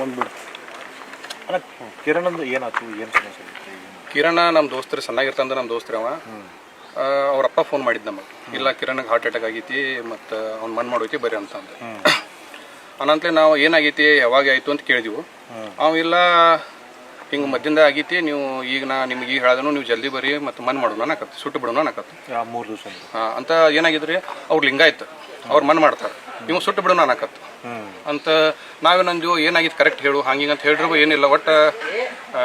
ಒಂದು ಬಿಡು ಅಲ್ಲ. ಕಿರಣಂದು ಏನಾಯ್ತು, ಏನು ಸಮಸ್ಯೆ? ಕಿರಣ ನಮ್ಮ ದೋಸ್ತರು ಚೆನ್ನಾಗಿರ್ತಂದ್ರೆ ನಮ್ಮ ದೋಸ್ತರ ಅವ ಅವ್ರಪ್ಪ ಫೋನ್ ಮಾಡಿದ್ದು ನಮಗೆ, ಇಲ್ಲ ಕಿರಣ್ಗೆ ಹಾರ್ಟ್ ಅಟ್ಯಾಕ್ ಆಗೈತಿ ಮತ್ತು ಅವ್ನು ಮಣ್ಣು ಮಾಡೋಯ್ತಿ ಬರ್ರಿ ಅಂತಂದು. ಅನಂತಲೇ ನಾವು ಏನಾಗೈತಿ ಯಾವಾಗ ಆಯಿತು ಅಂತ ಕೇಳಿದೆವು. ಇಲ್ಲ ಹಿಂಗೆ ಮದ್ದಿಂದ ಆಗೈತಿ, ನೀವು ಈಗ ನಿಮ್ಗೆ ಈಗ ಹೇಳಿದ್ರು ನೀವು ಜಲ್ದಿ ಬರ್ರಿ ಮತ್ತು ಮಣ್ಣು ಮಾಡೋಣ ಅನ್ನಕತ್ತು, ಸುಟ್ಟು ಬಿಡೋಣ ಅನ್ನಕತ್ತು. 3 ದಿವಸ ಅಂತ ಏನಾಗಿದ್ರಿ, ಅವ್ರು ಲಿಂಗಾಯ್ತು, ಅವ್ರು ಮಣ್ಣು ಮಾಡ್ತಾರೆ, ನೀವು ಸುಟ್ಟು ಬಿಡೋಣ ಅನ್ನಕತ್ತು ಅಂತ. ನಾವೇನಂದು ಏನಾಗಿತ್ತು ಕರೆಕ್ಟ್ ಹೇಳು, ಹಂಗಿಂಗೆ ಅಂತ ಹೇಳಿದ್ರು ಏನಿಲ್ಲ, ಒಟ್ಟು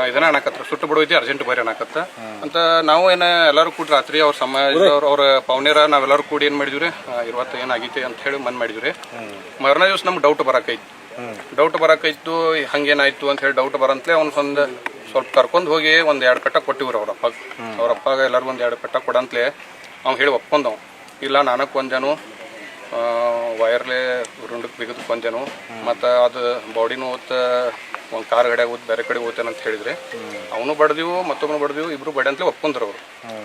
ಇದನ್ನ ಅನ್ನಕತ್ರ, ಸುಟ್ಟು ಬಿಡೋಯ್ತಿ ಅರ್ಜೆಂಟ್ ಬರ್ರಿ ಅನ್ನಕತ್ತ ಅಂತ. ನಾವು ಎಲ್ಲರೂ ಕೂಡಿ ರಾತ್ರಿ ಅವ್ರ ಸಮಾಜದವ್ರು ಅವ್ರ ಪೌನ್ಯರ ನಾವೆಲ್ಲರೂ ಕೂಡಿ ಏನು ಮಾಡಿದ್ವಿ, ಇವತ್ತು ಏನಾಗೈತಿ ಅಂತ ಹೇಳಿ ಮಣ್ಣು ಮಾಡಿದ್ವಿ. ಮರನೇ ದಿವಸ ನಮ್ಗೆ ಡೌಟ್ ಬರಕೈತು ಹಂಗೇನಾಯ್ತು ಅಂತ ಹೇಳಿ ಡೌಟ್ ಬರಂತಲೇ ಅವ್ನು ಸ್ವಲ್ಪ ಕರ್ಕೊಂಡು ಹೋಗಿ 1-2 ಪೆಟ್ಟ ಕೊಟ್ಟಿವ್ರು ಅವ್ರಪ್ಪಾಗ ಎಲ್ಲರಿಗೂ 1-2 ಪೆಟ್ಟ ಕೊಡಂತಲೇ ಅವ್ನು ಹೇಳಿ ಒಪ್ಕೊಂಡವ್. ಇಲ್ಲ ನಾನಕ್ಕೆ ಕೊಂದೇನು, ವೈರ್ಲೆ ರುಂಡಕ್ಕೆ ಬಿಗಿದು ಕೊಂದೇನು, ಮತ್ತು ಅದು ಬಾಡಿನೂ ಓದ್ತ ಒಂದು ಕಾರ್ ಗಡಿಯಾಗ ಓದ್ ಬೇರೆ ಕಡೆ ಓದ್ತೇನೆ ಅಂತ ಹೇಳಿದ್ರೆ ಅವನು ಬಡ್ದೀವು, ಮತ್ತೊಬ್ಬನು ಬಡ್ದೀವು, ಇಬ್ರು ಬಡಿ ಅಂತಲೇ ಒಪ್ಕೊಂಡ್ರು.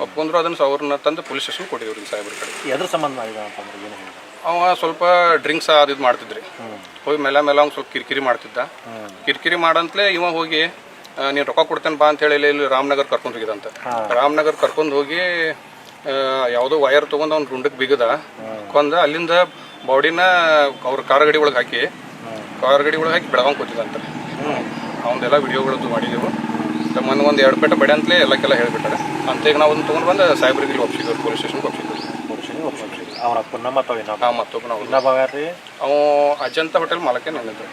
ಒಪ್ಕೊಂಡ್ರು. ಅದನ್ನು ಅವ್ರನ್ನ ತಂದು ಪೊಲೀಸ್ ಸ್ಟೇಷನ್ ಕೊಟ್ಟಿದ್ರು ಸಾಹೇಬ್ರ ಕಡೆ. ಎದ್ರ ಸಂಬಂಧ ಮಾಡಿದ ಅಂತಂದ್ರೆ ಏನು ಹೇಳಿದ? ಅವ ಸ್ವಲ್ಪ ಡ್ರಿಂಕ್ಸ್ ಅದು ಮಾಡ್ತಿದ್ರಿ, ಹೋಗಿ ಮೇಲೆ ಅವ್ನು ಸ್ವಲ್ಪ ಕಿರಿಕಿರಿ ಮಾಡ್ತಿದ್ದ. ಕಿರಿಕಿರಿ ಮಾಡಂತಲೇ ಇವ ಹೋಗಿ ನೀನು ರೊಕ್ಕ ಕೊಡ್ತೇನೆ ಬಾ ಅಂತ ಹೇಳಿ ಇಲ್ಲಿ ರಾಮನಗರ್ ಕರ್ಕೊಂಡು ಹೋಗಿದಂತ. ರಾಮನಗರ್ ಕರ್ಕೊಂಡು ಹೋಗಿ ಯಾವುದೋ ವೈರ್ ತೊಗೊಂಡು ಅವ್ನು ರುಂಡಕ್ಕೆ ಬಿಗದ ಕೊಂದ. ಅಲ್ಲಿಂದ ಬಾಡಿನ ಅವ್ರ ಕಾರ್ ಗಡಿ ಒಳಗೆ ಹಾಕಿ ಬೆಳಗಾವ್ ಕೂತಿದಂತ. ಅವನ್ನೆಲ್ಲ ವಿಡಿಯೋಗಳದ್ದು ಮಾಡಿದೆವು. ಮೊನ್ನೆ 1-2 ಪೆಟ್ಟ ಬಡಿ ಅಂತಲೇ ಎಲ್ಲಕ್ಕೆಲ್ಲ ಹೇಳ್ಬಿಟ್ಟಾರೆ ಅಂತ. ಈಗ ನಾವು ಅದನ್ನು ತೊಗೊಂಡು ಬಂದು ಸಾಹೇಬ್ರಿಗೆ ಇಲ್ಲಿ ಒಪ್ಸಿದ್ವಿ, ಪೊಲೀಸ್ ಸ್ಟೇಷನ್ಗೆ ಒಪ್ಸಿದ್ವಿ. ಅವ್ರ ಅಪ್ಪನ ಮತ್ತೊಬ್ಬನ ಅವ ಅಜಂತ ಹೋಟೆಲ್ ಮಾಲಕ್ಕೆ ನೆನೆದ್ರು.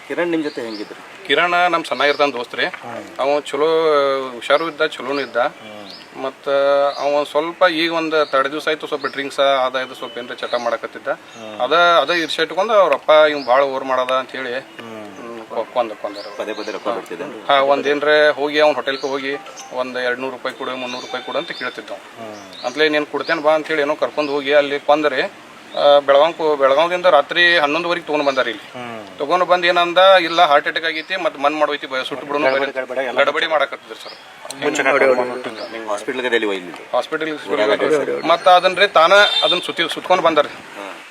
ಕಿರಣ್ ನಿಮ್ಮ ಜೊತೆ ಹೆಂಗಿದ್ರು? ಕಿರಣ ನಮ್ಮ ಚೆನ್ನಾಗಿರ್ತಾನೆ ದೋಸ್ತ್ರಿ. ಅವ ಚಲೋ ಹುಷಾರು ಇದ್ದ, ಚಲೋನು ಇದ್ದ. ಮತ್ತು ಅವ ಸ್ವಲ್ಪ ಈಗ ಒಂದು 3 ದಿವಸ ಆಯ್ತು ಸ್ವಲ್ಪ ಡ್ರಿಂಕ್ಸ್ ಇದು ಸ್ವಲ್ಪ ಏನಾರ ಚಟ ಮಾಡಕತ್ತಿದ್ದ. ಅದ ಇರ್ಸಿಟ್ಕೊಂಡು ಅವ್ರಪ್ಪ ಇವ್ ಭಾಳ ಓವರ್ ಮಾಡದ ಅಂತ ಹೇಳಿ ಒಂದೇನ್ರೆ ಹೋಗಿ ಅವ್ನ ಹೋಟೆಲ್ಗೆ ಹೋಗಿ 200 ರೂಪಾಯಿ ಕೊಡು, 300 ರೂಪಾಯಿ ಕೊಡು ಅಂತ ಕೇಳ್ತಿದ್ದ. ಅಂತಲೇ ನೀನು ಕೊಡ್ತೇನೆ ಬಾ ಅಂತೇಳಿ ಏನೋ ಕರ್ಕೊಂಡು ಹೋಗಿ ಅಲ್ಲಿ ಕೊಂದರೆ ಬೆಳಗಾವದಿಂದ ರಾತ್ರಿ 11ವರೆಗೆ ತೊಗೊಂಡು ಬಂದಾರ. ಇಲ್ಲಿ ತೊಗೊಂಡು ಬಂದು ಏನಂದ, ಇಲ್ಲ ಹಾರ್ಟ್ ಅಟ್ಯಾಕ್ ಆಗೈತಿ ಮತ್ತು ಮಣ್ಣು ಮಾಡೋಯ್ತಿ, ಸುಟ್ಟು ಬಿಡೋಣ ಗಡಬಡಿ ಮಾಡಕತ್ತಿದ್ರು ಸರ್. ಹಾಸ್ಪಿಟಲ್ ಮತ್ತು ಅದನ್ರಿ ಅದನ್ನ ಸುತ್ಕೊಂಡು ಬಂದಾರೆ.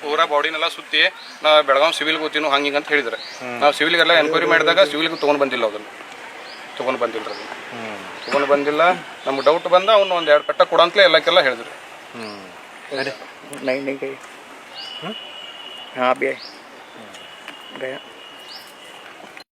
ಪೂರಾ ಬಾಡಿನೆಲ್ಲ ಸುತ್ತಿ ನಾ ಬೆಳಗಾವ್ ಸಿವಿಲ್ಗೆ ಹೋಗ್ತೀನೋ ಹಂಗಿಂಗೆ ಅಂತ ಹೇಳಿದ್ರೆ ನಾವು ಸಿವಿಲ್ಗೆಲ್ಲ ಎನ್ಕ್ವೈರಿ ಮಾಡಿದಾಗ ಸಿವಿಲ್ಗೆ ತೊಗೊಂಡು ಬಂದಿಲ್ಲ. ತೊಗೊಂಡು ಬಂದಿಲ್ಲ. ನಮ್ಗೆ ಡೌಟ್ ಬಂದ ಅವ್ನು 1-2 ಪೆಟ್ಟ ಕೊಡಂತಲೇ ಎಲ್ಲಕ್ಕೆಲ್ಲ ಹೇಳಿದ್ರು. नहीं गई हाँ भी गया